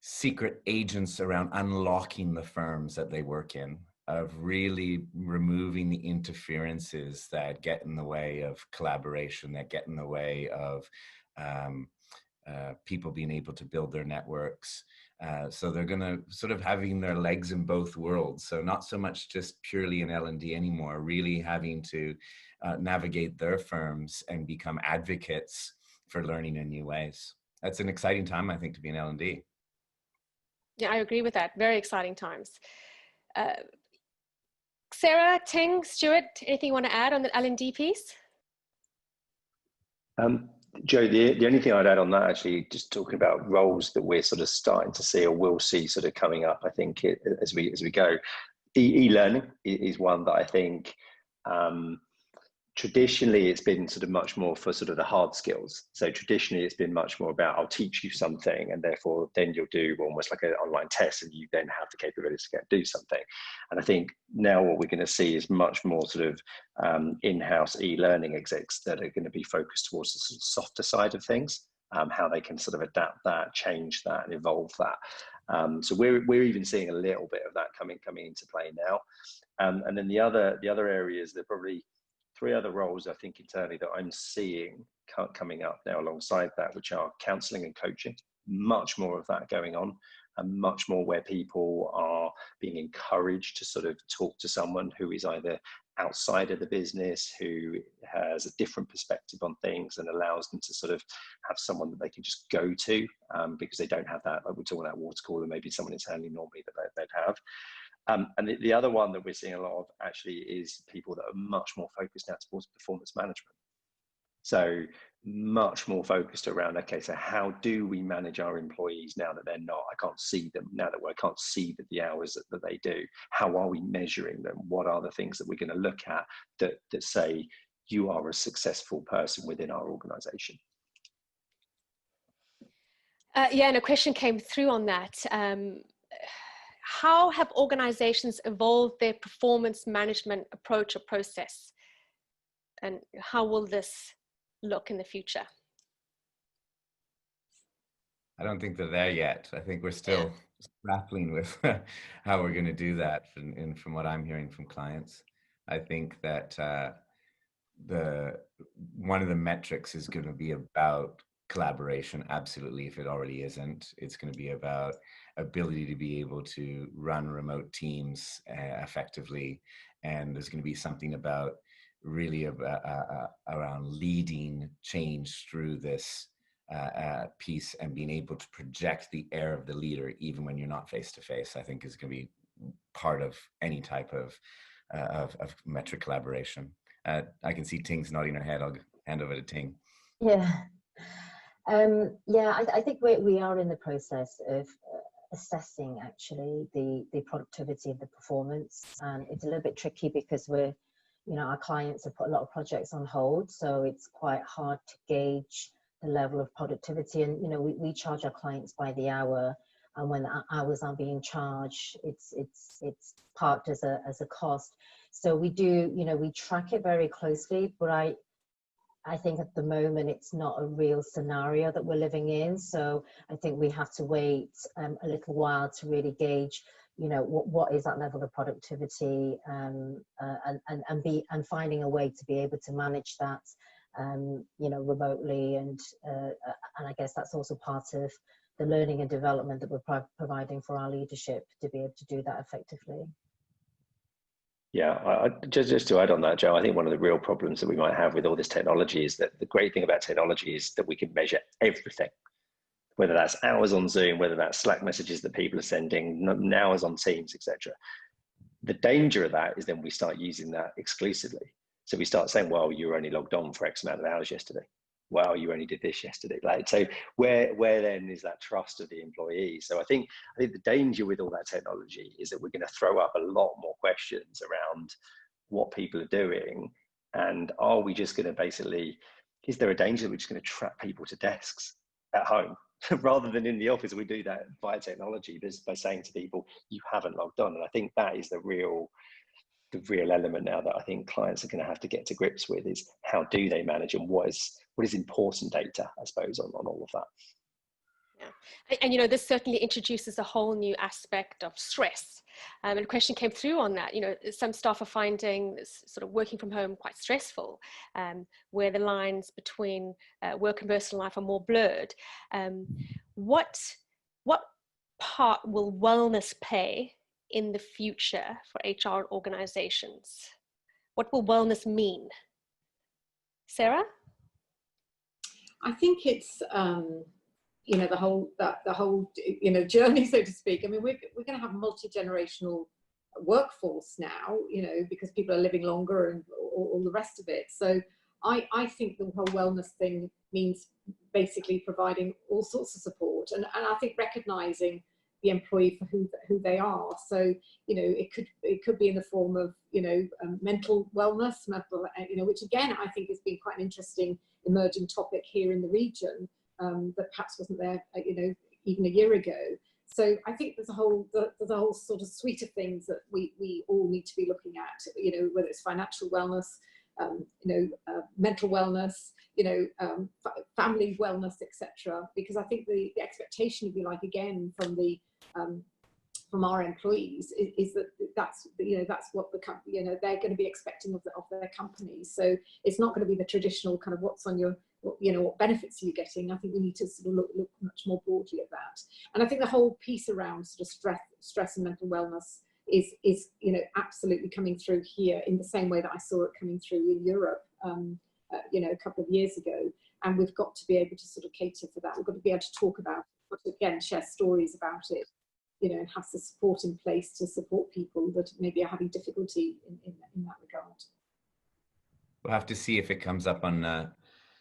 secret agents around unlocking the firms that they work in, of really removing the interferences that get in the way of collaboration, that get in the way of people being able to build their networks, So they're going to sort of having their legs in both worlds. So not so much just purely in L&D anymore, really having to navigate their firms and become advocates for learning in new ways. That's an exciting time, I think, to be in L&D. Yeah, I agree with that. Very exciting times. Sarah, Ting, Stuart, anything you want to add on the L&D piece? Joe, the only thing I'd add on that, actually, just talking about roles that we're sort of starting to see or will see sort of coming up, I think as we go, e-learning is one that I think traditionally it's been sort of much more for sort of the hard skills. So traditionally it's been much more about, I'll teach you something, and therefore then you'll do almost like an online test, and you then have the capability to do something. And I think now what we're going to see is much more sort of in-house e-learning execs that are going to be focused towards the sort of softer side of things, how they can sort of adapt that, change that, and evolve that. So we're even seeing a little bit of that coming into play now. And then the other areas, that probably 3 other roles I think internally that I'm seeing coming up now alongside that, which are counselling and coaching. Much more of that going on, and much more where people are being encouraged to sort of talk to someone who is either outside of the business, who has a different perspective on things, and allows them to sort of have someone that they can just go to because they don't have that, like we're talking about water cooler, maybe someone internally normally that they'd have. And the other one that we're seeing a lot of actually is people that are much more focused now towards performance management. So much more focused around, okay, so how do we manage our employees now that they're not, I can't see them, now that I can't see the hours that they do, how are we measuring them? What are the things that we're going to look at that say you are a successful person within our organization? Yeah, and a question came through on that. How have organizations evolved their performance management approach or process? And how will this look in the future? I don't think they're there yet. I think we're still grappling with how we're going to do that. And from what I'm hearing from clients, I think that one of the metrics is going to be about collaboration. Absolutely. If it already isn't, it's going to be about ability to be able to run remote teams effectively. And there's going to be something about really around leading change through this piece, and being able to project the air of the leader even when you're not face to face, I think is going to be part of any type of metric collaboration. I can see Ting's nodding her head. I'll hand over to Ting. Yeah. I think we are in the process of assessing actually the productivity of the performance, and it's a little bit tricky because our clients have put a lot of projects on hold, so it's quite hard to gauge the level of productivity. And we charge our clients by the hour, and when the hours are being charged, it's parked as a cost. So we do, we track it very closely, but I think at the moment it's not a real scenario that we're living in. So I think we have to wait a little while to really gauge, what is that level of productivity, and finding a way to be able to manage that, remotely. And I guess that's also part of the learning and development that we're providing for our leadership to be able to do that effectively. Yeah, just to add on that, Joe, I think one of the real problems that we might have with all this technology is that the great thing about technology is that we can measure everything, whether that's hours on Zoom, whether that's Slack messages that people are sending, hours on Teams, etc. The danger of that is then we start using that exclusively. So we start saying, well, you were only logged on for X amount of hours yesterday. Well, you only did this yesterday. So where then is that trust of the employee? So I think the danger with all that technology is that we're going to throw up a lot more questions around what people are doing, and are we just going to basically, is there a danger that we're just going to trap people to desks at home rather than in the office? We do that via technology by saying to people, you haven't logged on. And I think that is the real element now that I think clients are going to have to get to grips with, is how do they manage, and what is important data, I suppose, on all of that. Yeah, and this certainly introduces a whole new aspect of stress. And a question came through on that. Some staff are finding this sort of working from home quite stressful, where the lines between work and personal life are more blurred. What part will wellness play in the future for HR organizations? What will wellness mean? Sarah? I think it's you know, the whole you know, journey, so to speak. I mean, we're going to have multi-generational workforce now, you know, because people are living longer and all the rest of it. So I think the whole wellness thing means basically providing all sorts of support, and I think recognizing the employee for who they are. So, you know, it could be in the form of, you know, mental wellness, you know, which again I think has been quite an interesting emerging topic here in the region, that perhaps wasn't there, you know, even a year ago. So I think there's a whole sort of suite of things that we all need to be looking at, you know, whether it's financial wellness, you know, mental wellness, you know, family wellness, etc. Because I think the expectation, if you like, again from our employees is that that's, you know, that's what the company, you know, they're going to be expecting of their companies. So it's not going to be the traditional kind of what's on your, you know, what benefits are you getting. I think we need to sort of look much more broadly at that. And I think the whole piece around sort of stress and mental wellness is you know, absolutely coming through here in the same way that I saw it coming through in Europe, you know, a couple of years ago. And we've got to be able to sort of cater for that. We've got to be able to talk about it, but again, share stories about it, you know, and have the support in place to support people that maybe are having difficulty in that regard. We'll have to see if it comes up on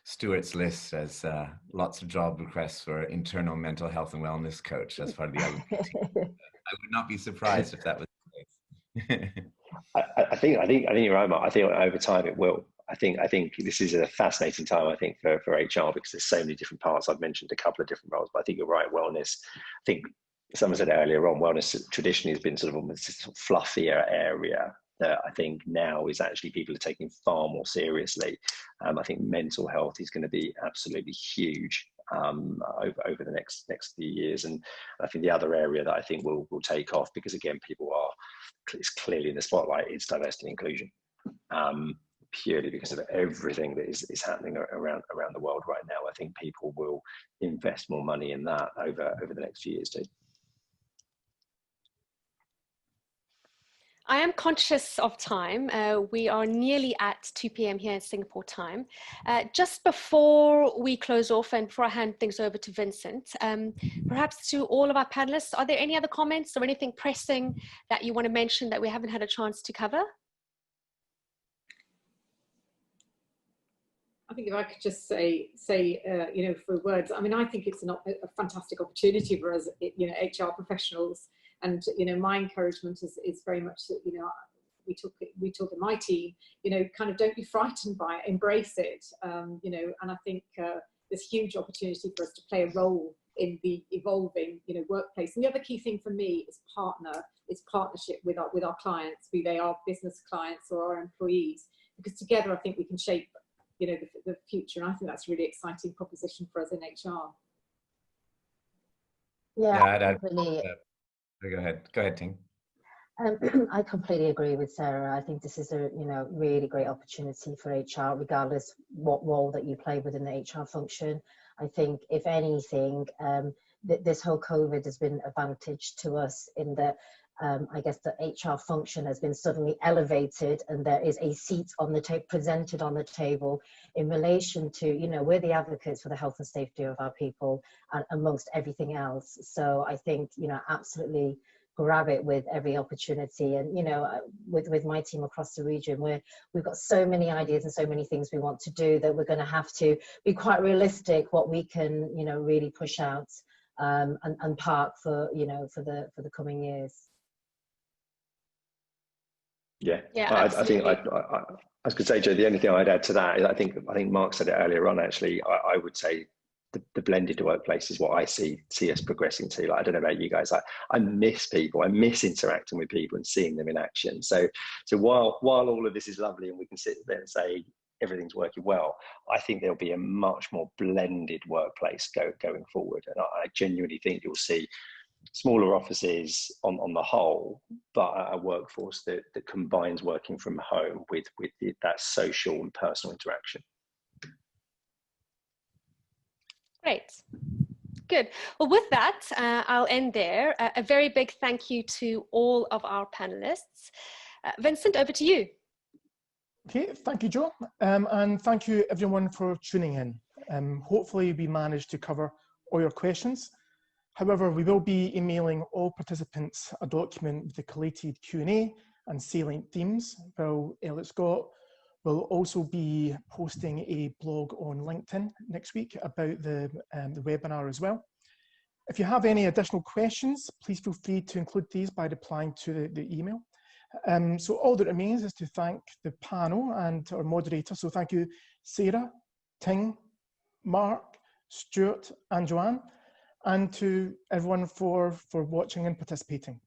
Stuart's list as lots of job requests for internal mental health and wellness coach as part of the LMP team. I would not be surprised if that was the case. I think you're right, Mark. I think over time it will. I think this is a fascinating time, I think, for HR, because there's so many different parts. I've mentioned a couple of different roles, but I think you're right. Wellness, I think someone said earlier on, wellness traditionally has been sort of almost a sort of fluffier area that I think now is actually people are taking far more seriously. I think mental health is going to be absolutely huge over the next few years, and I think the other area that I think will take off, because again, people are, it's clearly in the spotlight, is diversity and inclusion. Purely because of everything that is happening around the world right now. I think people will invest more money in that over the next few years too. I am conscious of time. We are nearly at 2 p.m. here in Singapore time. Just before we close off and before I hand things over to Vincent, perhaps to all of our panelists, are there any other comments or anything pressing that you want to mention that we haven't had a chance to cover? I think if I could just say, you know, for words, I mean, I think it's a fantastic opportunity for us, you know, HR professionals. And, you know, my encouragement is very much that, you know, we talk in my team, you know, kind of don't be frightened by it, embrace it, you know, and I think there's huge opportunity for us to play a role in the evolving, you know, workplace. And the other key thing for me is partnership with our clients, be they our business clients or our employees, because together I think we can shape, you know, the future. And I think that's a really exciting proposition for us in HR. Yeah, Go ahead, Ting. I completely agree with Sarah. I think this is a, you know, really great opportunity for HR, regardless what role that you play within the HR function. I think if anything, this whole COVID has been advantage to us in that I guess the HR function has been suddenly elevated, and there is a seat on the table, presented on the table in relation to, you know, we're the advocates for the health and safety of our people and amongst everything else. So I think, you know, absolutely grab it with every opportunity. And, you know, with my team across the region, we've got so many ideas and so many things we want to do that we're going to have to be quite realistic what we can, you know, really push out and park for, you know, for the coming years. Yeah, I think I was going to say, Joe, the only thing I'd add to that is I think Mark said it earlier on. Actually, I would say the blended workplace is what I see us progressing to. Like, I don't know about you guys, I miss people. I miss interacting with people and seeing them in action. So while all of this is lovely and we can sit there and say everything's working well, I think there'll be a much more blended workplace going forward. And I genuinely think you'll see smaller offices on the whole, but a workforce that combines working from home with that social and personal interaction. Great. Good. Well, with that, I'll end there. A very big thank you to all of our panelists. Vincent, over to you. Okay, thank you, Jo. And thank you everyone for tuning in. Hopefully we managed to cover all your questions. However, we will be emailing all participants a document with the collated Q&A and salient themes, while Elliot Scott will also be posting a blog on LinkedIn next week about the webinar as well. If you have any additional questions, please feel free to include these by replying to the email. So all that remains is to thank the panel and our moderator. So thank you, Sarah, Ting, Mark, Stuart, and Joanne, and to everyone for watching and participating.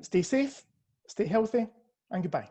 Stay safe, stay healthy, and goodbye.